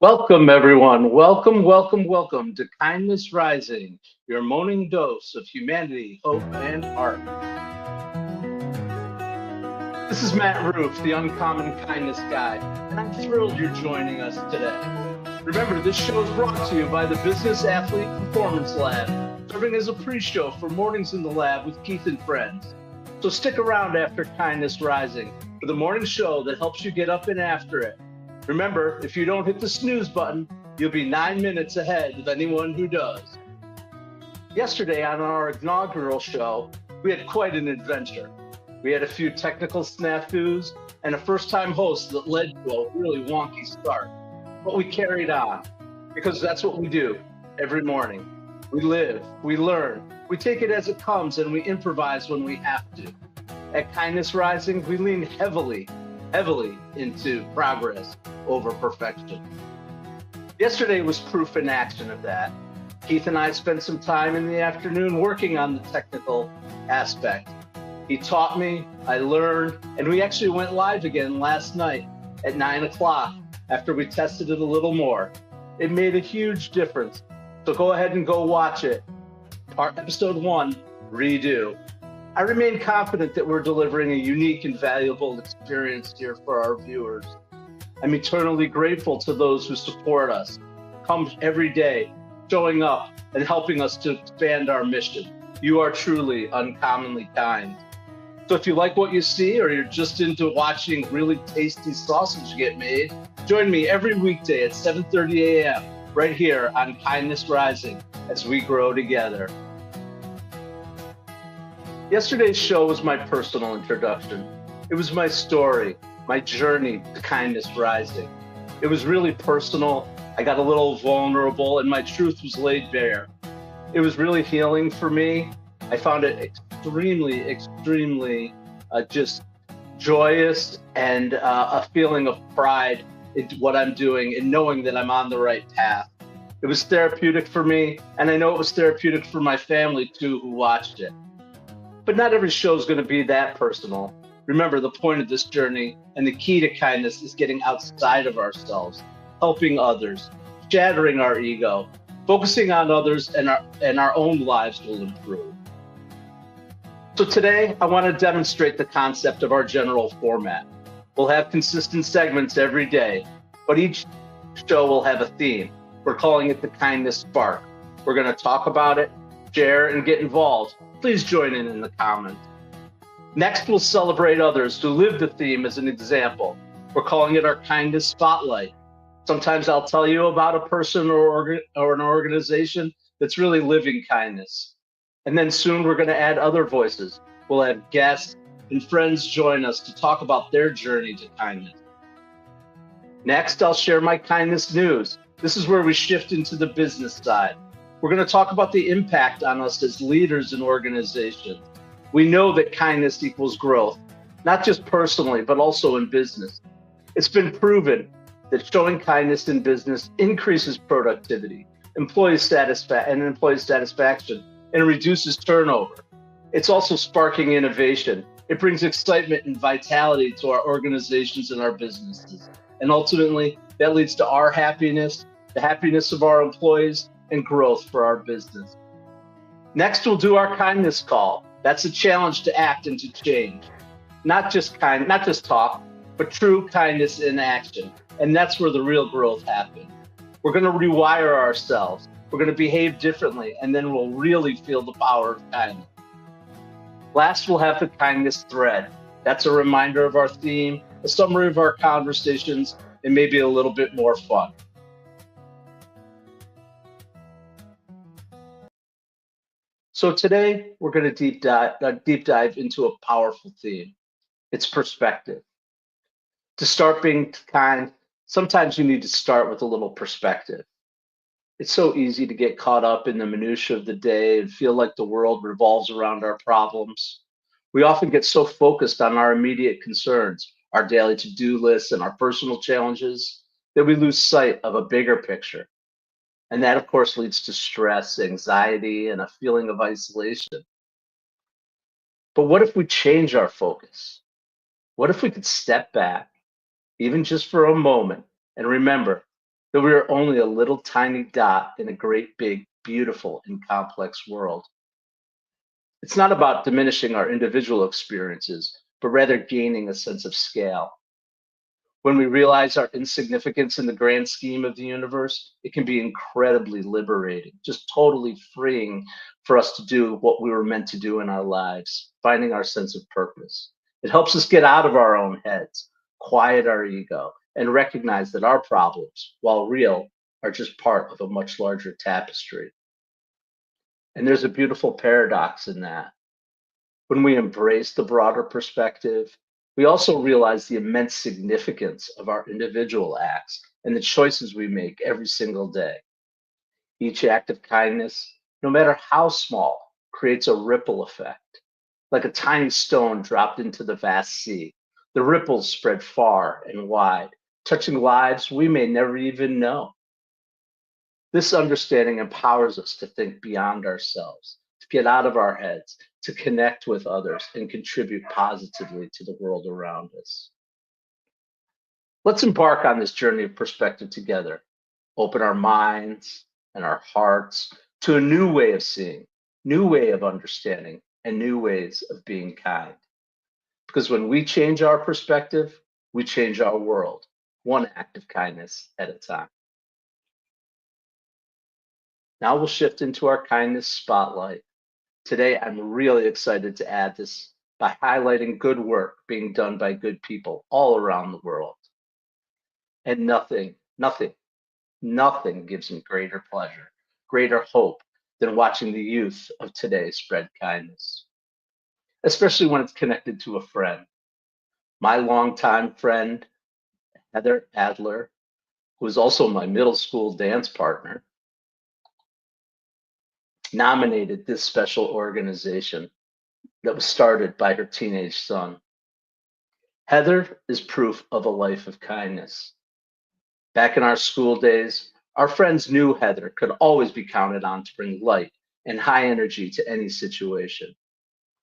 Welcome, everyone. Welcome, welcome, welcome to Kindness Rising, your morning dose of humanity, hope, and heart. This is Matt Roof, the Uncommon Kindness Guy, and I'm thrilled you're joining us today. Remember, this show is brought to you by the Business Athlete Performance Lab, serving as a pre-show for Mornings in the Lab with Keith and friends. So stick around after Kindness Rising for the morning show that helps you get up and after it. Remember, if you don't hit the snooze button, you'll be 9 minutes ahead of anyone who does. Yesterday on our inaugural show, we had quite an adventure. We had a few technical snafus and a first-time host that led to a really wonky start. But we carried on, because that's what we do every morning. We live, we learn, we take it as it comes, and we improvise when we have to. At Kindness Rising, we lean heavily into progress over perfection. Yesterday was proof in action of that. Keith and I spent some time in the afternoon working on the technical aspect. He taught me, I learned, and we actually went live again last night at 9 o'clock after we tested it a little more. It made a huge difference. So go ahead and go watch it. Episode 1, Redo. I remain confident that we're delivering a unique and valuable experience here for our viewers. I'm eternally grateful to those who support us, come every day, showing up and helping us to expand our mission. You are truly uncommonly kind. So if you like what you see or you're just into watching really tasty sausage get made, join me every weekday at 7:30 a.m. right here on Kindness Rising as we grow together. Yesterday's show was my personal introduction. It was my story, my journey to Kindness Rising. It was really personal. I got a little vulnerable and my truth was laid bare. It was really healing for me. I found it extremely just joyous and a feeling of pride in what I'm doing and knowing that I'm on the right path. It was therapeutic for me, and I know it was therapeutic for my family too who watched it. But not every show is going to be that personal. Remember, the point of this journey and the key to kindness is getting outside of ourselves, helping others, shattering our ego, focusing on others, and our own lives will improve. So today, I want to demonstrate the concept of our general format. We'll have consistent segments every day, but each show will have a theme. We're calling it the Kindness Spark. We're going to talk about it, share, and get involved. Please join in the comments. Next, we'll celebrate others who live the theme as an example. We're calling it our Kindness Spotlight. Sometimes I'll tell you about a person or an organization that's really living kindness. And then soon we're going to add other voices. We'll have guests and friends join us to talk about their journey to kindness. Next, I'll share my kindness news. This is where we shift into the business side. We're going to talk about the impact on us as leaders in organizations. We know that kindness equals growth, not just personally, but also in business. It's been proven that showing kindness in business increases productivity, employee satisfaction, and reduces turnover. It's also sparking innovation. It brings excitement and vitality to our organizations and our businesses. And ultimately, that leads to our happiness, the happiness of our employees, and growth for our business. Next, we'll do our kindness call. That's a challenge to act and to change. Not just talk, but true kindness in action. And that's where the real growth happens. We're going to rewire ourselves. We're going to behave differently, and then we'll really feel the power of kindness. Last, we'll have the kindness thread. That's a reminder of our theme, a summary of our conversations, and maybe a little bit more fun. So today, we're going to deep dive into a powerful theme. It's perspective. To start being kind, sometimes you need to start with a little perspective. It's so easy to get caught up in the minutia of the day and feel like the world revolves around our problems. We often get so focused on our immediate concerns, our daily to-do lists, and our personal challenges that we lose sight of a bigger picture. And that, of course, leads to stress, anxiety, and a feeling of isolation. But what if we change our focus? What if we could step back, even just for a moment, and remember that we are only a little tiny dot in a great, big, beautiful, and complex world? It's not about diminishing our individual experiences, but rather gaining a sense of scale. When we realize our insignificance in the grand scheme of the universe, it can be incredibly liberating, just totally freeing for us to do what we were meant to do in our lives, finding our sense of purpose. It helps us get out of our own heads, quiet our ego, and recognize that our problems, while real, are just part of a much larger tapestry. And there's a beautiful paradox in that. When we embrace the broader perspective, we also realize the immense significance of our individual acts and the choices we make every single day. Each act of kindness, no matter how small, creates a ripple effect. Like a tiny stone dropped into the vast sea, the ripples spread far and wide, touching lives we may never even know. This understanding empowers us to think beyond ourselves, to get out of our heads, to connect with others, and contribute positively to the world around us. Let's embark on this journey of perspective together. Open our minds and our hearts to a new way of seeing, new way of understanding, and new ways of being kind. Because when we change our perspective, we change our world, one act of kindness at a time. Now we'll shift into our kindness spotlight. Today, I'm really excited to add this by highlighting good work being done by good people all around the world. And nothing gives me greater pleasure, greater hope than watching the youth of today spread kindness, especially when it's connected to a friend. My longtime friend, Heather Adler, who is also my middle school dance partner, nominated this special organization that was started by her teenage son. Heather is proof of a life of kindness. Back in our school days, our friends knew Heather could always be counted on to bring light and high energy to any situation.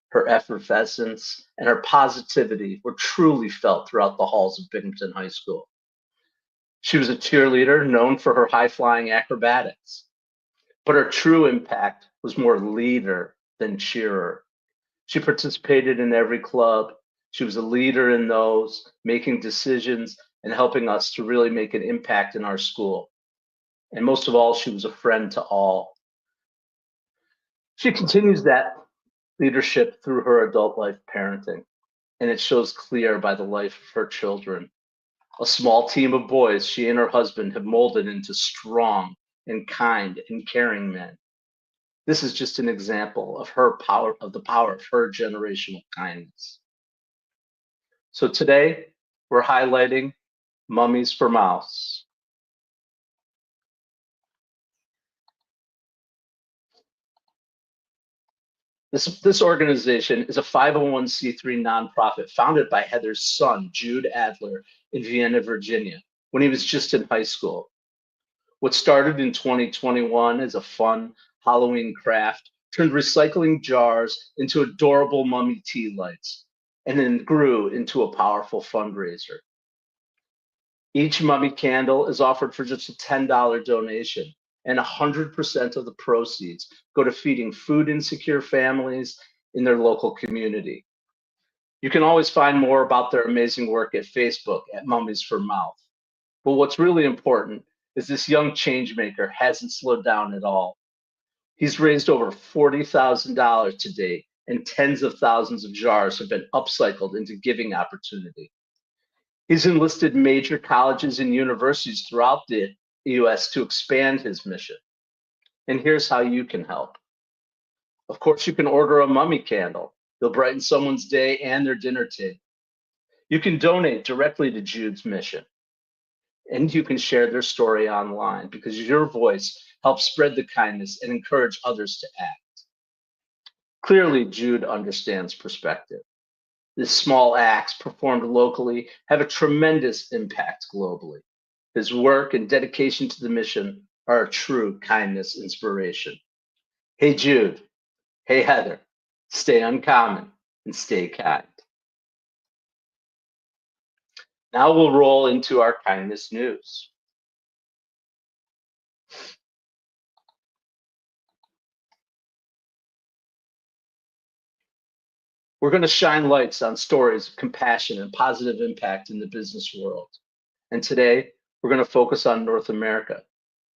Her effervescence and her positivity were truly felt throughout the halls of Binghamton High School. She was a cheerleader known for her high flying acrobatics, but her true impact was more leader than cheerer. She participated in every club. She was a leader in those, making decisions and helping us to really make an impact in our school. And most of all, she was a friend to all. She continues that leadership through her adult life parenting, and it shows clear by the life of her children. A small team of boys she and her husband have molded into strong and kind and caring men. This is just an example of her power, of the power of her generational kindness. So today, we're highlighting Mummies for Mouths. This organization is a 501c3 nonprofit founded by Heather's son, Jude Adler, in Vienna, Virginia, when he was just in high school. What started in 2021 as a fun Halloween craft turned recycling jars into adorable mummy tea lights, and then grew into a powerful fundraiser. Each mummy candle is offered for just a $10 donation, and 100% of the proceeds go to feeding food insecure families in their local community. You can always find more about their amazing work at Facebook at Mummies for Mouth. But what's really important is this young changemaker hasn't slowed down at all. He's raised over $40,000 to date, and tens of thousands of jars have been upcycled into giving opportunity. He's enlisted major colleges and universities throughout the US to expand his mission. And here's how you can help. Of course, you can order a mummy candle. They'll brighten someone's day and their dinner table. You can donate directly to Jude's mission. And you can share their story online, because your voice helps spread the kindness and encourage others to act. Clearly, Jude understands perspective. His small acts performed locally have a tremendous impact globally. His work and dedication to the mission are a true kindness inspiration. Hey, Jude. Hey, Heather. Stay uncommon and stay kind. Now we'll roll into our kindness news. We're going to shine lights on stories of compassion and positive impact in the business world. And today, we're going to focus on North America,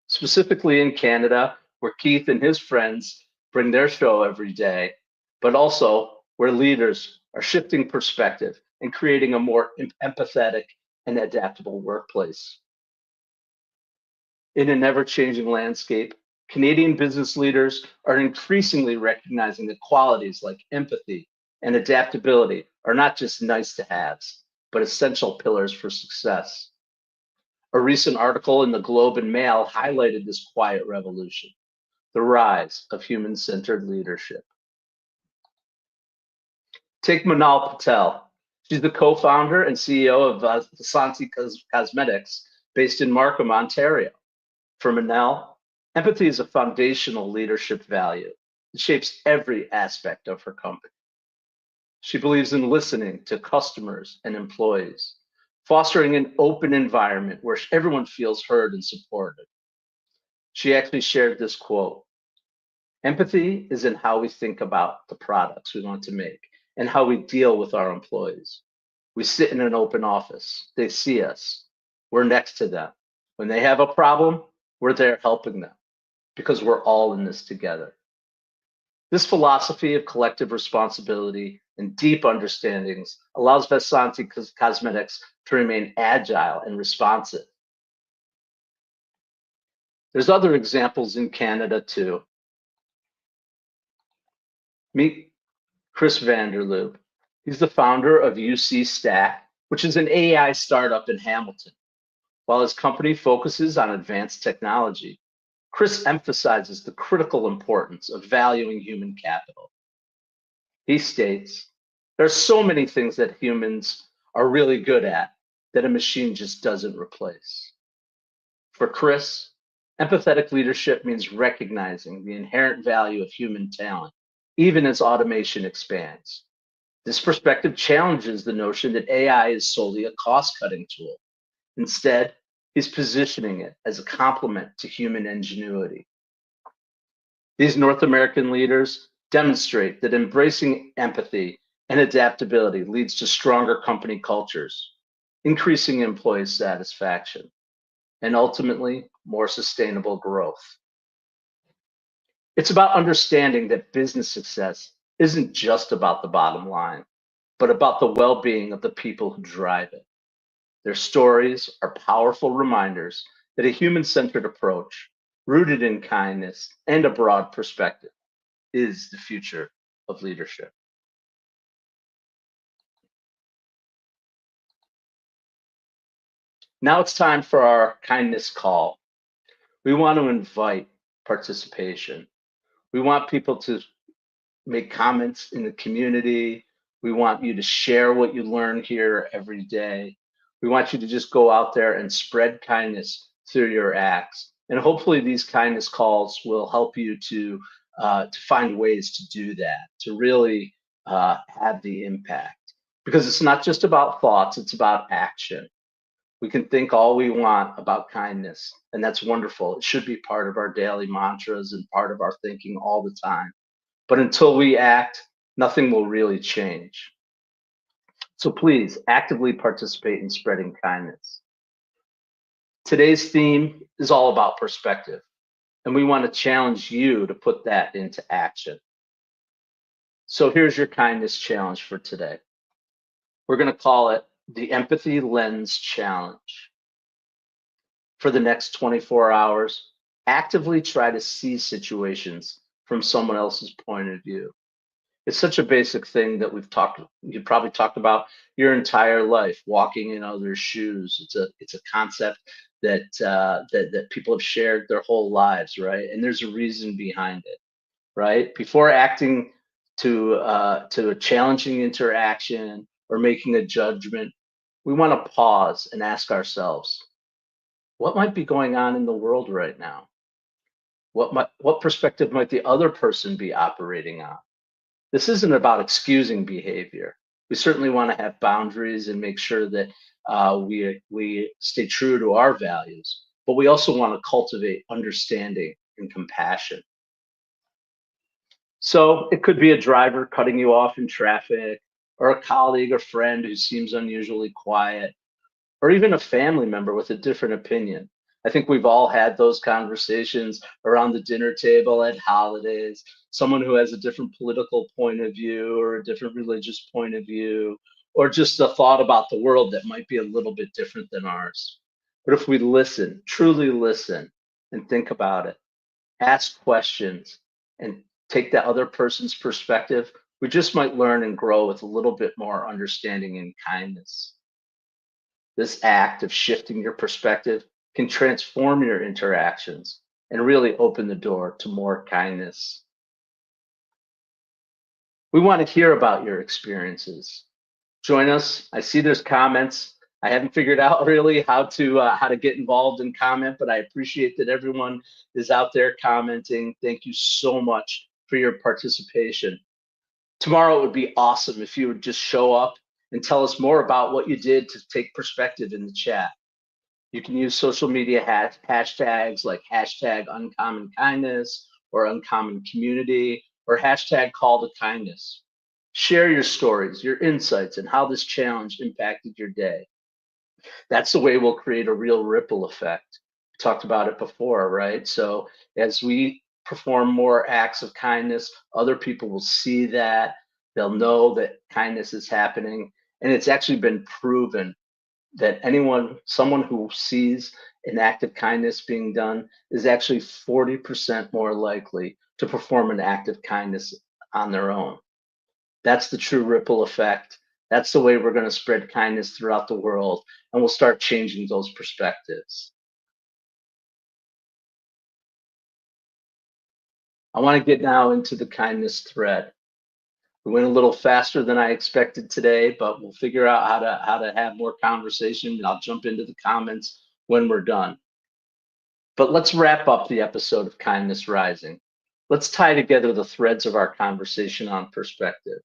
specifically in Canada, where Keith and his friends bring their show every day, but also where leaders are shifting perspective and creating a more empathetic and adaptable workplace. In an ever-changing landscape, Canadian business leaders are increasingly recognizing that qualities like empathy and adaptability are not just nice to haves, but essential pillars for success. A recent article in the Globe and Mail highlighted this quiet revolution, the rise of human-centered leadership. Take Manal Patel. She's the co-founder and CEO of Vasanti Cosmetics, based in Markham, Ontario. For Manal, empathy is a foundational leadership value. It shapes every aspect of her company. She believes in listening to customers and employees, fostering an open environment where everyone feels heard and supported. She actually shared this quote: empathy is in how we think about the products we want to make and how we deal with our employees. We sit in an open office. They see us. We're next to them. When they have a problem, we're there helping them because we're all in this together. This philosophy of collective responsibility and deep understandings allows Vasanti Cosmetics to remain agile and responsive. There's other examples in Canada too. Meet Chris Vanderloop. He's the founder of UC Stack, which is an AI startup in Hamilton. While his company focuses on advanced technology, Chris emphasizes the critical importance of valuing human capital. He states, there's so many things that humans are really good at that a machine just doesn't replace. For Chris, empathetic leadership means recognizing the inherent value of human talent, even as automation expands. This perspective challenges the notion that AI is solely a cost-cutting tool. Instead, he's positioning it as a complement to human ingenuity. These North American leaders demonstrate that embracing empathy and adaptability leads to stronger company cultures, increasing employee satisfaction, and ultimately more sustainable growth. It's about understanding that business success isn't just about the bottom line, but about the well-being of the people who drive it. Their stories are powerful reminders that a human-centered approach, rooted in kindness and a broad perspective, is the future of leadership. Now it's time for our kindness call. We want to invite participation. We want people to make comments in the community. We want you to share what you learn here every day. We want you to just go out there and spread kindness through your acts. And hopefully these kindness calls will help you to find ways to do that, to really have the impact. Because it's not just about thoughts, it's about action. We can think all we want about kindness, and that's wonderful. It should be part of our daily mantras and part of our thinking all the time. But until we act, nothing will really change. So please actively participate in spreading kindness. Today's theme is all about perspective, and we want to challenge you to put that into action. So here's your kindness challenge for today. We're going to call it the Empathy Lens Challenge. For the next 24 hours, actively try to see situations from someone else's point of view. It's such a basic thing that you probably talked about your entire life, walking in others' shoes. It's a concept that that people have shared their whole lives, right? And there's a reason behind it, right? Before acting to a challenging interaction or making a judgment, we want to pause and ask ourselves, what might be going on in the world right now? What perspective might the other person be operating on? This isn't about excusing behavior. We certainly want to have boundaries and make sure that we stay true to our values, but we also want to cultivate understanding and compassion. So it could be a driver cutting you off in traffic, or a colleague or friend who seems unusually quiet, or even a family member with a different opinion. I think we've all had those conversations around the dinner table at holidays, someone who has a different political point of view or a different religious point of view, or just a thought about the world that might be a little bit different than ours. But if we listen, truly listen, and think about it, ask questions, and take the other person's perspective, we just might learn and grow with a little bit more understanding and kindness. This act of shifting your perspective can transform your interactions and really open the door to more kindness. We want to hear about your experiences. Join us. I see there's comments. I haven't figured out really how to get involved in comment, but I appreciate that everyone is out there commenting. Thank you so much for your participation. Tomorrow it would be awesome if you would just show up and tell us more about what you did to take perspective in the chat. You can use social media hashtags like hashtag uncommon kindness or uncommon community or hashtag call to kindness. Share your stories, your insights, and how this challenge impacted your day. That's the way we'll create a real ripple effect. We talked about it before, right? So as we perform more acts of kindness, other people will see that. They'll know that kindness is happening. And it's actually been proven that someone who sees an act of kindness being done is actually 40% more likely to perform an act of kindness on their own. That's the true ripple effect. That's the way we're going to spread kindness throughout the world, and we'll start changing those perspectives. I want to get now into the kindness thread. We went a little faster than I expected today, but we'll figure out how to have more conversation, and I'll jump into the comments when we're done. But let's wrap up the episode of Kindness Rising. Let's tie together the threads of our conversation on perspective.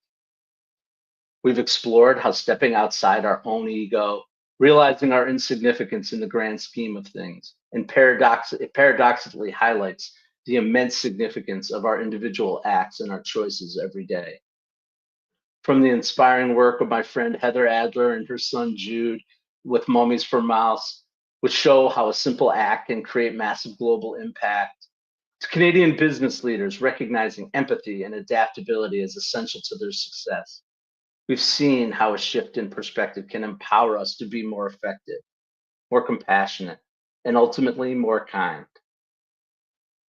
We've explored how stepping outside our own ego, realizing our insignificance in the grand scheme of things, and it paradoxically highlights the immense significance of our individual acts and our choices every day. From the inspiring work of my friend Heather Adler and her son Jude with Mummies for Mouths, which show how a simple act can create massive global impact, to Canadian business leaders recognizing empathy and adaptability as essential to their success. We've seen how a shift in perspective can empower us to be more effective, more compassionate, and ultimately more kind.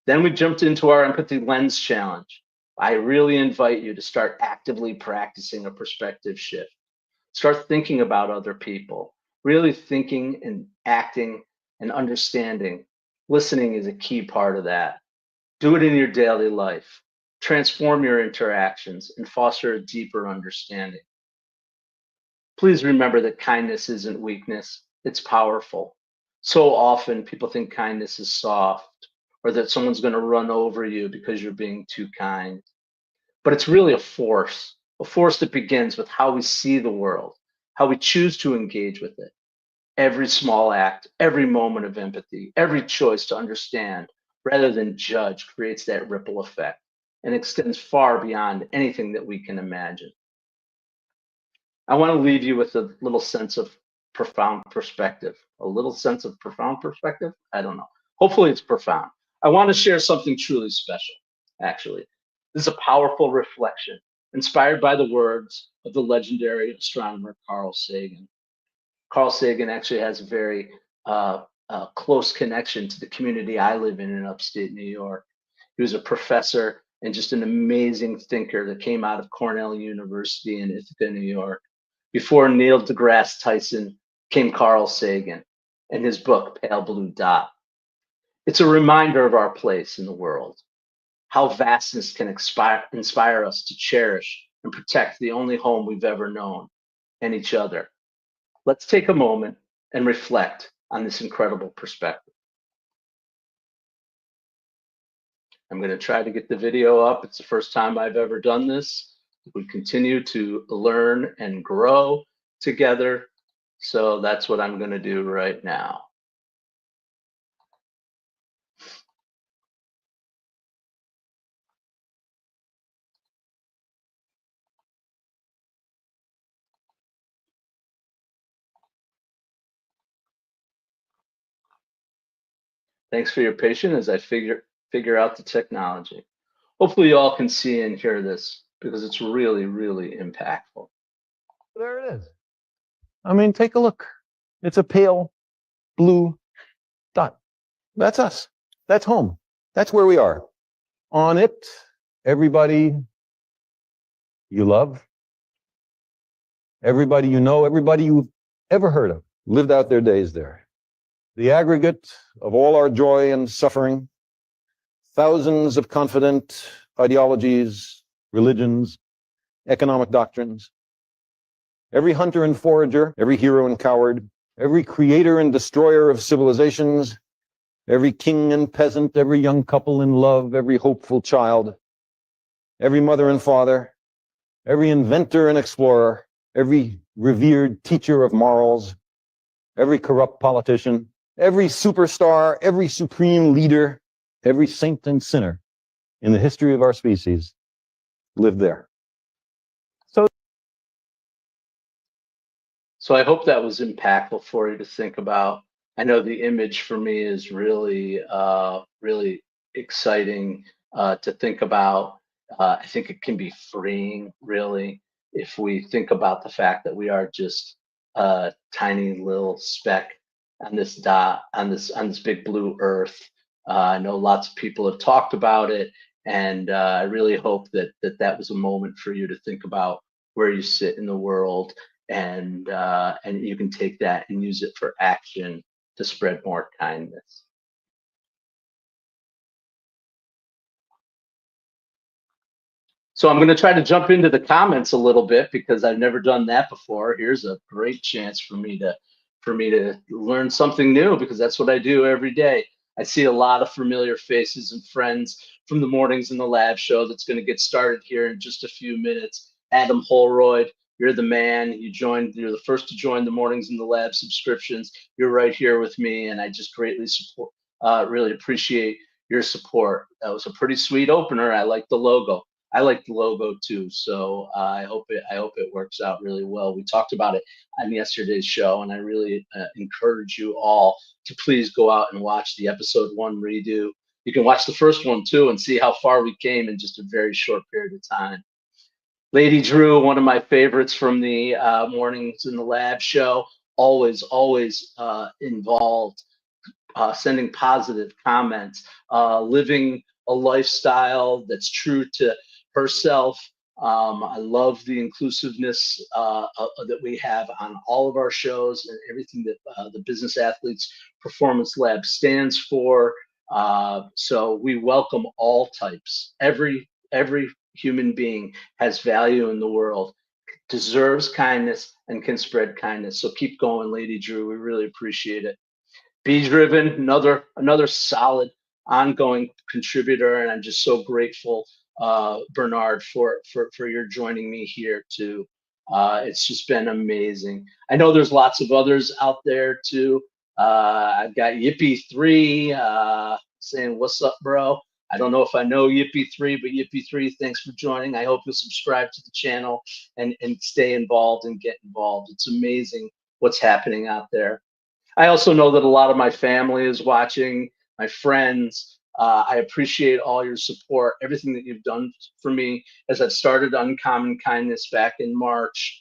Then we jumped into our Empathy Lens Challenge. I really invite you to start actively practicing a perspective shift. Start thinking about other people, really thinking and acting and understanding. Listening is a key part of that. Do it in your daily life. Transform your interactions and foster a deeper understanding. Please remember that kindness isn't weakness, it's powerful. So often people think kindness is soft or that someone's going to run over you because you're being too kind. But it's really a force that begins with how we see the world, how we choose to engage with it. Every small act, every moment of empathy, every choice to understand rather than judge creates that ripple effect and extends far beyond anything that we can imagine. I want to leave you with a little sense of profound perspective. A little sense of profound perspective? I don't know. Hopefully it's profound. I want to share something truly special, actually. This is a powerful reflection inspired by the words of the legendary astronomer Carl Sagan. Carl Sagan actually has a very close connection to the community I live in upstate New York. He was a professor and just an amazing thinker that came out of Cornell University in Ithaca, New York. Before Neil deGrasse Tyson came Carl Sagan and his book, Pale Blue Dot. It's a reminder of our place in the world, how vastness can inspire us to cherish and protect the only home we've ever known and each other. Let's take a moment and reflect on this incredible perspective. I'm going to try to get the video up. It's the first time I've ever done this. We continue to learn and grow together. So that's what I'm going to do right now. Thanks for your patience as I figure out the technology. Hopefully you all can see and hear this because it's really, really impactful. There it is. I mean, take a look. It's a pale blue dot. That's us. That's home. That's where we are. On it, everybody you love, everybody you know, everybody you've ever heard of, lived out their days there. The aggregate of all our joy and suffering, thousands of confident ideologies, religions, economic doctrines. Every hunter and forager, every hero and coward, every creator and destroyer of civilizations, every king and peasant, every young couple in love, every hopeful child, every mother and father, every inventor and explorer, every revered teacher of morals, every corrupt politician, every superstar, every supreme leader, every saint and sinner in the history of our species lived there. So I hope that was impactful for you to think about. I know the image for me is really, really exciting to think about. I think it can be freeing, really, if we think about the fact that we are just a tiny little speck on this dot, on this big blue earth. I know lots of people have talked about it, and I really hope that was a moment for you to think about where you sit in the world, and you can take that and use it for action to spread more kindness. So I'm going to try to jump into the comments a little bit because I've never done that before. Here's a great chance for me to learn something new, because that's what I do every day. I see a lot of familiar faces and friends from the Mornings in the Lab show that's going to get started here in just a few minutes. Adam Holroyd, you're the man. You're the first to join the Mornings in the Lab subscriptions. You're right here with me, and I just greatly really appreciate your support. That was a pretty sweet opener. I like the logo. I like the logo too, so I hope it works out really well. We talked about it on yesterday's show, and I really encourage you all to please go out and watch the episode 1 redo. You can watch the first one too and see how far we came in just a very short period of time. Lady Drew, one of my favorites from the Mornings in the Lab show, always involved, sending positive comments, living a lifestyle that's true to herself. I love the inclusiveness that we have on all of our shows and everything that the Business Athletes Performance Lab stands for. So we welcome all types. Every human being has value in the world, deserves kindness, and can spread kindness. So keep going, Lady Drew. We really appreciate it. Be Driven, another solid ongoing contributor, and I'm just so grateful, Bernard, for your joining me here too. It's just been amazing. I know there's lots of others out there too. I've got Yippee3 saying, "What's up, bro?" I don't know if I know Yippee3, but Yippee3, thanks for joining. I hope you'll subscribe to the channel and stay involved and get involved. It's amazing what's happening out there. I also know that a lot of my family is watching, my friends. I appreciate all your support, everything that you've done for me as I've started Uncommon Kindness back in March.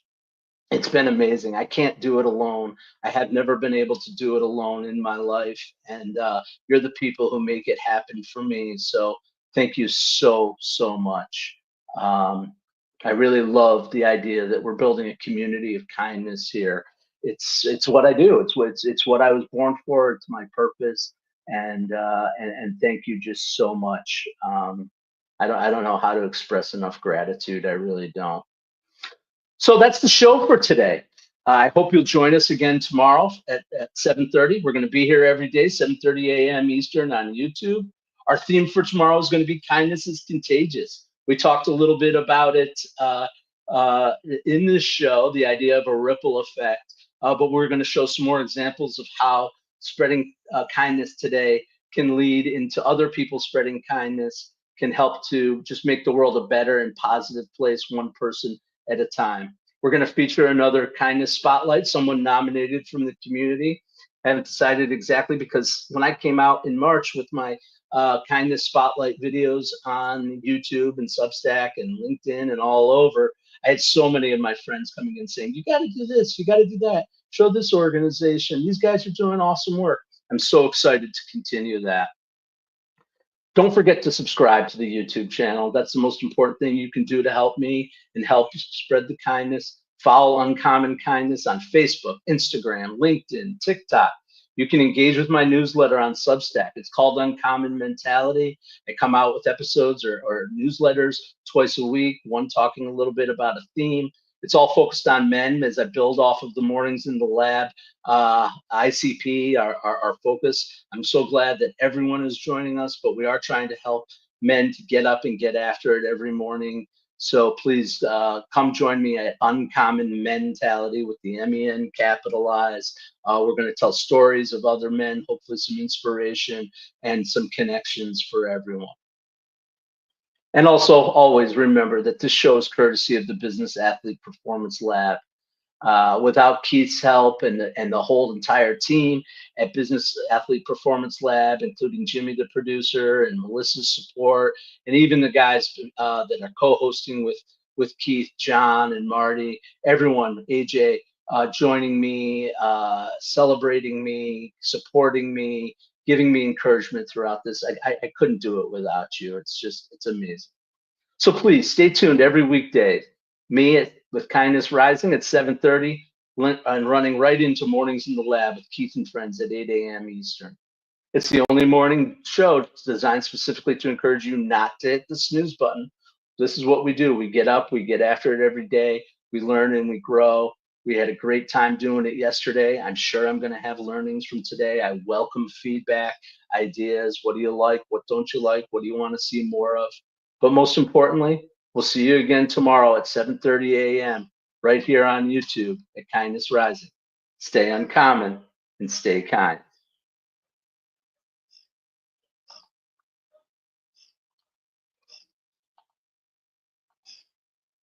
It's been amazing. I can't do it alone. I have never been able to do it alone in my life. And you're the people who make it happen for me. So thank you so, so much. I really love the idea that we're building a community of kindness here. It's what I do. It's what I was born for. It's my purpose. And thank you just so much. I don't know how to express enough gratitude. I really don't. So that's the show for today. I hope you'll join us again tomorrow at 7:30. We're going to be here every day, 7:30 a.m. Eastern on YouTube. Our theme for tomorrow is going to be kindness is contagious. We talked a little bit about it in this show, the idea of a ripple effect, but we're going to show some more examples of how spreading kindness today can lead into other people spreading kindness, can help to just make the world a better and positive place, one person at a time. We're going to feature another kindness spotlight, someone nominated from the community. I haven't decided exactly because when I came out in March with my kindness spotlight videos on YouTube and Substack and LinkedIn and all over, I had so many of my friends coming in saying, you got to do this, you got to do that, show this organization. These guys are doing awesome work. I'm so excited to continue that. Don't forget to subscribe to the YouTube channel. That's the most important thing you can do to help me and help spread the kindness. Follow Uncommon Kindness on Facebook, Instagram, LinkedIn, TikTok. You can engage with my newsletter on Substack. It's called Uncommon Mentality. I come out with episodes or newsletters twice a week, one talking a little bit about a theme. It's all focused on men as I build off of the mornings in the lab. ICP, our focus. I'm so glad that everyone is joining us, but we are trying to help men to get up and get after it every morning. So please come join me at Uncommon Mentality with the MEN capitalized. We're going to tell stories of other men, hopefully some inspiration and some connections for everyone. And also always remember that this show is courtesy of the Business Athlete Performance Lab. Without Keith's help and the whole entire team at Business Athlete Performance Lab, including Jimmy, the producer, and Melissa's support, and even the guys that are co-hosting with Keith, John, and Marty, everyone, AJ, joining me, celebrating me, supporting me, giving me encouragement throughout this. I couldn't do it without you. It's amazing. So please stay tuned every weekday. With Kindness Rising at 7:30 and running right into Mornings in the Lab with Keith and Friends at 8 a.m. Eastern. It's the only morning show designed specifically to encourage you not to hit the snooze button. This is what we do. We get up, we get after it every day, we learn and we grow. We had a great time doing it yesterday. I'm sure I'm going to have learnings from today. I welcome feedback, ideas. What do you like? What don't you like? What do you want to see more of? But most importantly, we'll see you again tomorrow at 7:30 a.m. right here on YouTube at Kindness Rising. Stay uncommon and stay kind.